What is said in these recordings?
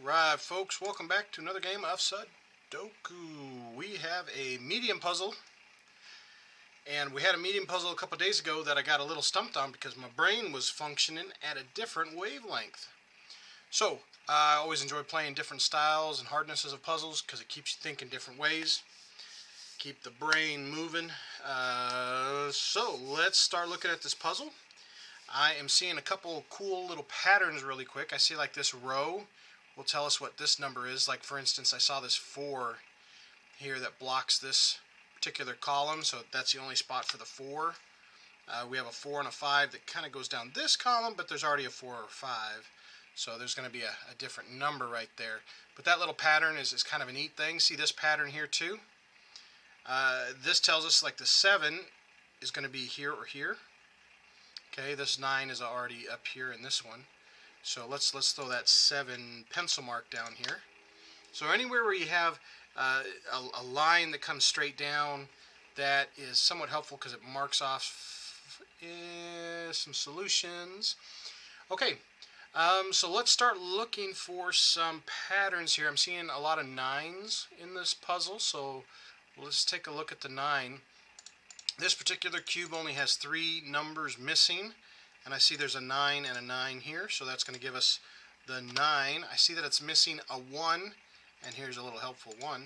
Alright folks, welcome back to another game of Sudoku. We have a medium puzzle, and we had a medium puzzle a couple days ago that I got a little stumped on because my brain was functioning at a different wavelength. So, I always enjoy playing different styles and hardnesses of puzzles because it keeps you thinking different ways. Keep the brain moving. So, let's start looking at this puzzle. I am seeing a couple cool little patterns really quick. I see like this row will tell us what this number is. Like for instance, I saw this 4 here that blocks this particular column, so that's the only spot for the 4. We have a 4 and a 5 that kind of goes down this column, but there's already a 4 or 5, so there's going to be a different number right there. But that little pattern is kind of a neat thing. See this pattern here too? This tells us like the 7 is going to be here or here. Okay, this 9 is already up here in this one. So let's throw that 7 pencil mark down here. So anywhere where you have a line that comes straight down, that is somewhat helpful because it marks off some solutions. Okay, so let's start looking for some patterns here. I'm seeing a lot of 9s in this puzzle, so let's take a look at the 9. This particular cube only has 3 numbers missing, and I see there's a 9 and a 9 here, so that's going to give us the 9. I see that it's missing a 1, and here's a little helpful 1.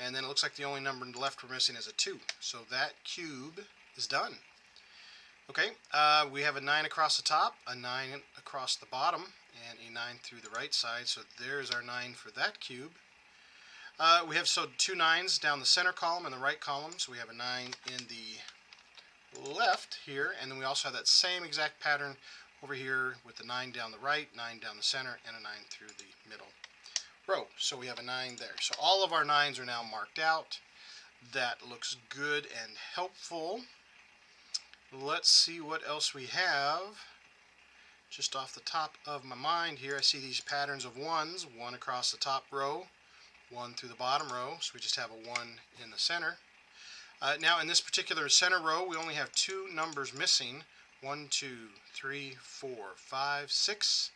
And then it looks like the only number left we're missing is a 2, so that cube is done. Okay, we have a 9 across the top, a 9 across the bottom, and a 9 through the right side, so there's our 9 for that cube. We have 2 9s down the center column and the right column, so we have a 9 in the left here, and then we also have that same exact pattern over here with the 9 down the right, 9 down the center, and a 9 through the middle row. So we have a 9 there. So all of our 9s are now marked out. That looks good and helpful. Let's see what else we have. Just off the top of my mind here, I see these patterns of 1s, 1 across the top row, 1 through the bottom row, so we just have a 1 in the center. Now in this particular center row, we only have 2 numbers missing. 1, 2, 3, 4, 5, 6.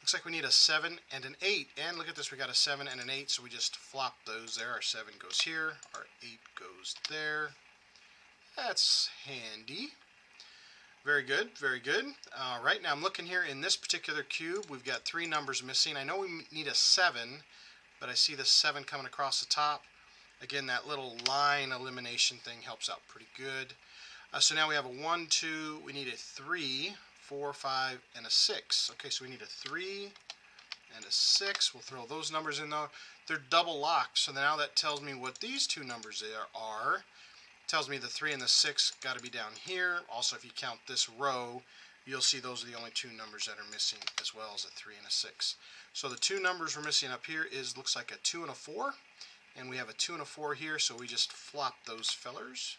Looks like we need a 7 and an 8. And look at this, we got a 7 and an 8, so we just flop those there. Our 7 goes here, our 8 goes there. That's handy. Very good, very good. Alright, now I'm looking here in this particular cube. We've got 3 numbers missing. I know we need a 7, but I see the 7 coming across the top. Again, that little line elimination thing helps out pretty good. So now we have a 1, 2, we need a 3, 4, 5, and a 6. Okay, so we need a 3 and a 6. We'll throw those numbers in there. They're double locked, so now that tells me what these 2 numbers there are. It tells me the 3 and the 6 got to be down here. Also, if you count this row, you'll see those are the only 2 numbers that are missing, as well as a 3 and a 6. So the 2 numbers we're missing up here looks like a 2 and a 4, and we have a 2 and a 4 here, so we just flop those fellers.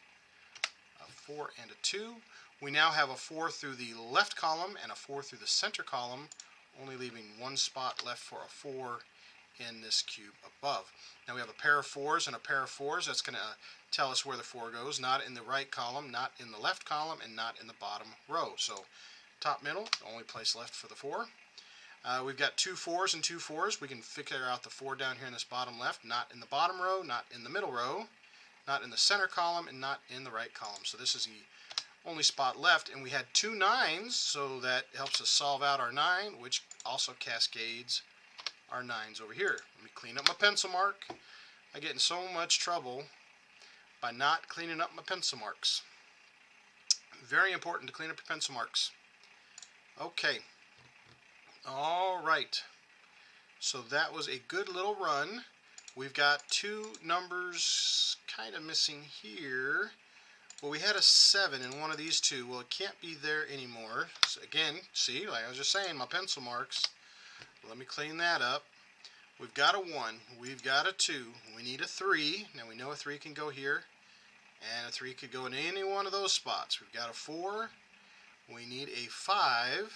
A 4 and a 2. We now have a 4 through the left column and a 4 through the center column, only leaving 1 spot left for a 4 in this cube above. Now we have a pair of 4s and a pair of 4s. That's going to tell us where the 4 goes, not in the right column, not in the left column, and not in the bottom row. So top middle, the only place left for the 4. We've got 2 4s and 2 4s. We can figure out the 4 down here in this bottom left, not in the bottom row, not in the middle row, not in the center column, and not in the right column. So this is the only spot left, and we had 2 9s, so that helps us solve out our 9, which also cascades our 9s over here. Let me clean up my pencil mark. I get in so much trouble by not cleaning up my pencil marks. Very important to clean up your pencil marks. Okay. Alright, so that was a good little run. We've got 2 numbers kind of missing here. Well, we had a 7 in one of these 2. Well, it can't be there anymore. So again, see, like I was just saying, my pencil marks. Let me clean that up. We've got a 1. We've got a 2. We need a 3. Now we know a 3 can go here, and a 3 could go in any one of those spots. We've got a 4. We need a 5.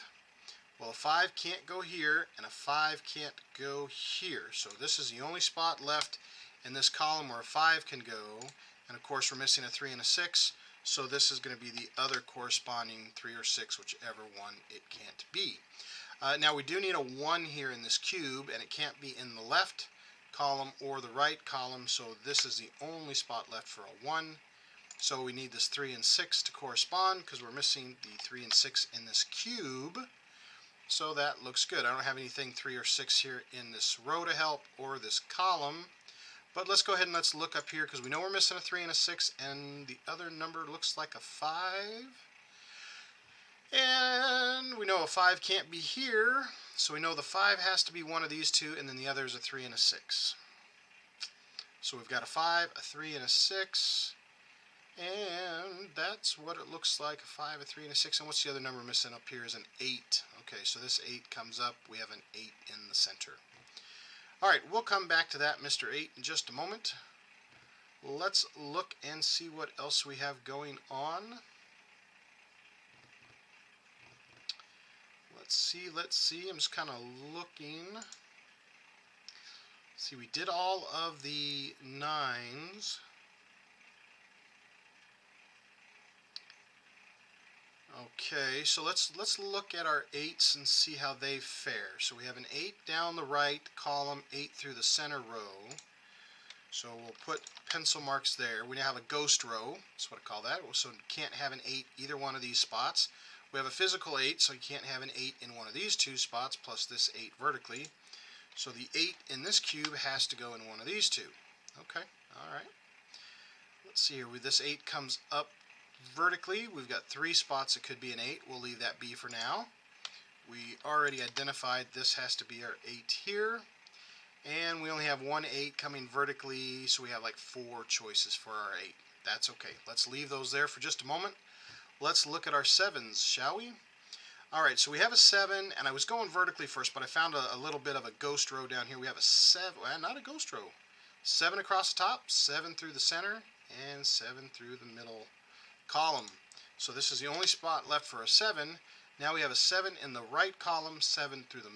Well, a 5 can't go here, and a 5 can't go here. So this is the only spot left in this column where a 5 can go. And of course, we're missing a 3 and a 6. So this is going to be the other corresponding 3 or 6, whichever one it can't be. Now we do need a 1 here in this cube, and it can't be in the left column or the right column, so this is the only spot left for a 1. So we need this 3 and 6 to correspond because we're missing the 3 and 6 in this cube. So that looks good. I don't have anything 3 or 6 here in this row to help or this column. But let's go ahead and let's look up here because we know we're missing a 3 and a 6, and the other number looks like a 5. And we know a 5 can't be here, so we know the 5 has to be one of these two, and then the other is a 3 and a 6. So we've got a 5, a 3, and a 6, and that's what it looks like, a 5, a 3, and a 6. And what's the other number missing up here is an 8. Okay, so this 8 comes up. We have an 8 in the center. All right, we'll come back to that Mr. 8 in just a moment. Let's look and see what else we have going on. Let's see. I'm just kind of looking. See, we did all of the 9s. Okay, so let's look at our 8s and see how they fare. So we have an 8 down the right column, 8 through the center row. So we'll put pencil marks there. We now have a ghost row. That's what I call that. So you can't have an 8 either one of these spots. We have a physical 8, so you can't have an 8 in one of these two spots, plus this 8 vertically. So the 8 in this cube has to go in one of these two. Okay, all right. Let's see here. This 8 comes up vertically. We've got 3 spots it could be an 8. We'll leave that be for now. We already identified this has to be our 8 here. And we only have one 8 coming vertically, so we have like 4 choices for our 8. That's okay. Let's leave those there for just a moment. Let's look at our 7s, shall we? Alright, so we have a 7, and I was going vertically first, but I found a little bit of a ghost row down here. We have a 7, well, not a ghost row. 7 across the top, 7 through the center, and 7 through the middle column. So this is the only spot left for a 7. Now we have a 7 in the right column, 7 through the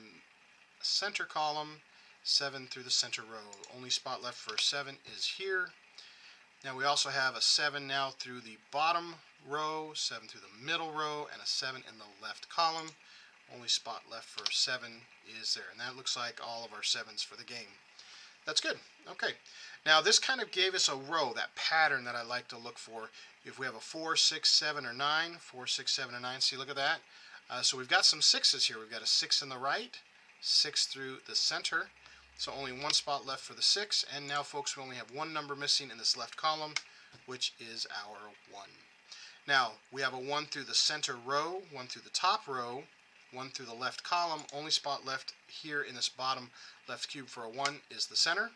center column, 7 through the center row. Only spot left for a 7 is here. Now we also have a 7 now through the bottom row, 7 through the middle row, and a 7 in the left column. Only spot left for a 7 is there. And that looks like all of our 7s for the game. That's good. Okay. Now this kind of gave us a row, that pattern that I like to look for. If we have a 4, 6, 7, or 9, 4, 6, 7, or 9, see, look at that. So we've got some 6s here. We've got a 6 in the right, 6 through the center. So only one spot left for the 6, and now folks, we only have one number missing in this left column, which is our 1. Now, we have a 1 through the center row, 1 through the top row, 1 through the left column. Only spot left here in this bottom left cube for a 1 is the center.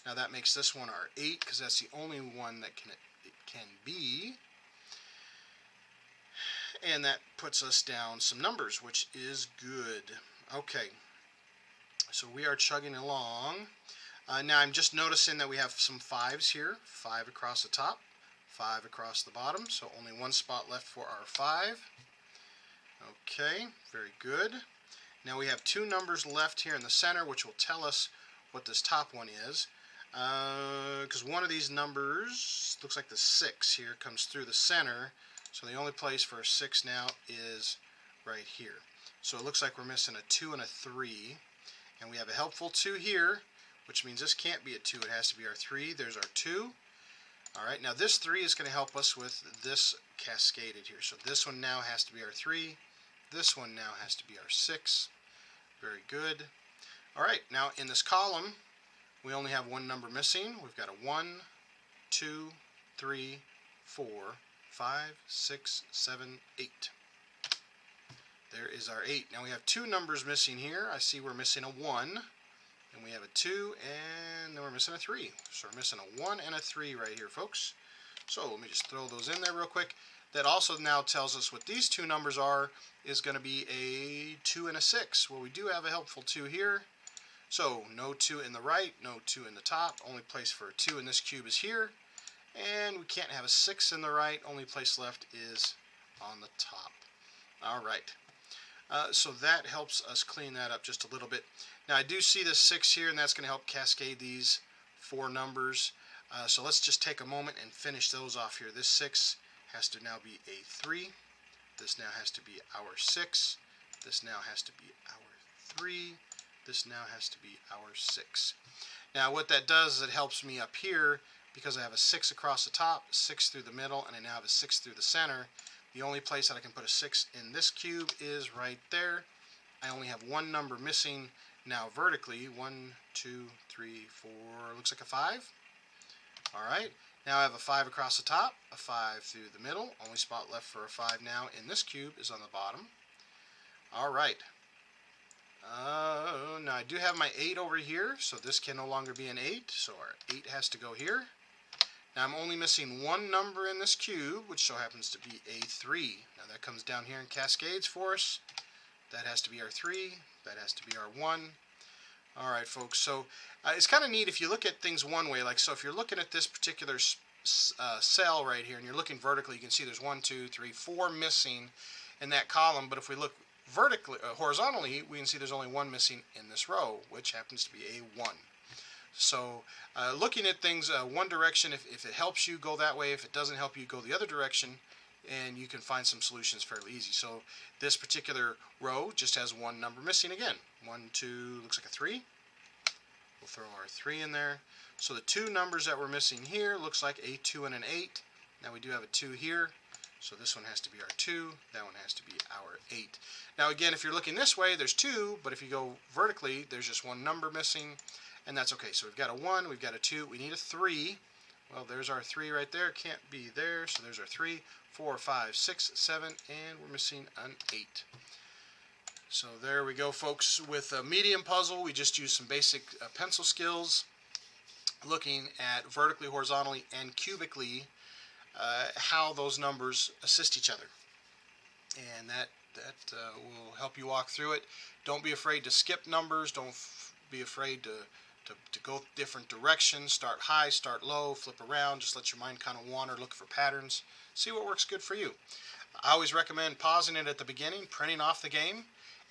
Now that makes this one our 8, because that's the only one that it can be. And that puts us down some numbers, which is good. Okay. So we are chugging along. Now I'm just noticing that we have some 5s here. 5 across the top, 5 across the bottom. So only one spot left for our 5. Okay, very good. Now we have 2 numbers left here in the center, which will tell us what this top one is. Because one of these numbers, looks like the 6 here, comes through the center. So the only place for a 6 now is right here. So it looks like we're missing a 2 and a 3. And we have a helpful 2 here, which means this can't be a 2. It has to be our 3. There's our 2. All right, now this 3 is going to help us with this cascaded here. So this one now has to be our 3. This one now has to be our 6. Very good. All right, now in this column, we only have one number missing. We've got a 1, 2, 3, 4, 5, 6, 7, 8. There is our 8. Now we have 2 numbers missing here. I see we're missing a 1, and we have a 2, and then we're missing a 3. So we're missing a 1 and a 3 right here, folks. So let me just throw those in there real quick. That also now tells us what these 2 numbers are is going to be a 2 and a 6. Well, we do have a helpful 2 here. So no 2 in the right, no 2 in the top. Only place for a 2 in this cube is here. And we can't have a 6 in the right. Only place left is on the top. All right. So that helps us clean that up just a little bit. Now I do see this 6 here, and that's going to help cascade these 4 numbers. So let's just take a moment and finish those off here. This 6 has to now be a 3. This now has to be our 6. This now has to be our 3. This now has to be our 6. Now what that does is it helps me up here because I have a 6 across the top, 6 through the middle, and I now have a 6 through the center. The only place that I can put a 6 in this cube is right there. I only have one number missing now vertically. 1, 2, 3, 4, looks like a 5. Alright, now I have a 5 across the top, a 5 through the middle. Only spot left for a 5 now in this cube is on the bottom. Alright. Now I do have my 8 over here, so this can no longer be an 8, so our 8 has to go here. Now I'm only missing one number in this cube, which so happens to be a 3. Now that comes down here and cascades for us. That has to be our 3, that has to be our 1. Alright folks, so it's kind of neat if you look at things one way, like so if you're looking at this particular cell right here and you're looking vertically, you can see there's 1, 2, 3, 4 missing in that column, but if we look vertically, horizontally, we can see there's only 1 missing in this row, which happens to be a 1. So looking at things one direction, if it helps you, go that way. If it doesn't help you, go the other direction, and you can find some solutions fairly easy. So this particular row just has one number missing again. 1, 2, looks like a 3. We'll throw our 3 in there. So the two numbers that we're missing here looks like a 2 and an 8. Now we do have a 2 here. So this one has to be our 2, that one has to be our 8. Now again, if you're looking this way, there's 2, but if you go vertically, there's just one number missing, and that's okay. So we've got a 1, we've got a 2, we need a 3. Well, there's our 3 right there, can't be there, so there's our 3, 4, 5, 6, 7, and we're missing an 8. So there we go, folks. With a medium puzzle, we just used some basic pencil skills, looking at vertically, horizontally, and cubically, how those numbers assist each other, and that will help you walk through it. Don't be afraid to skip numbers. Don't be afraid to go different directions. Start high, start low, flip around. Just let your mind kind of wander, look for patterns, see what works good for you. I always recommend pausing it at the beginning, printing off the game,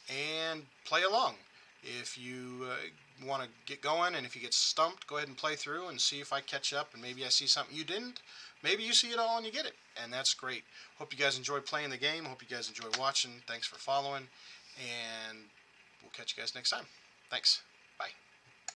and play along. If you want to get going, and if you get stumped, go ahead and play through and see if I catch up and maybe I see something you didn't. Maybe you see it all and you get it, and that's great. Hope you guys enjoy playing the game. Hope you guys enjoy watching. Thanks for following, and we'll catch you guys next time. Thanks. Bye.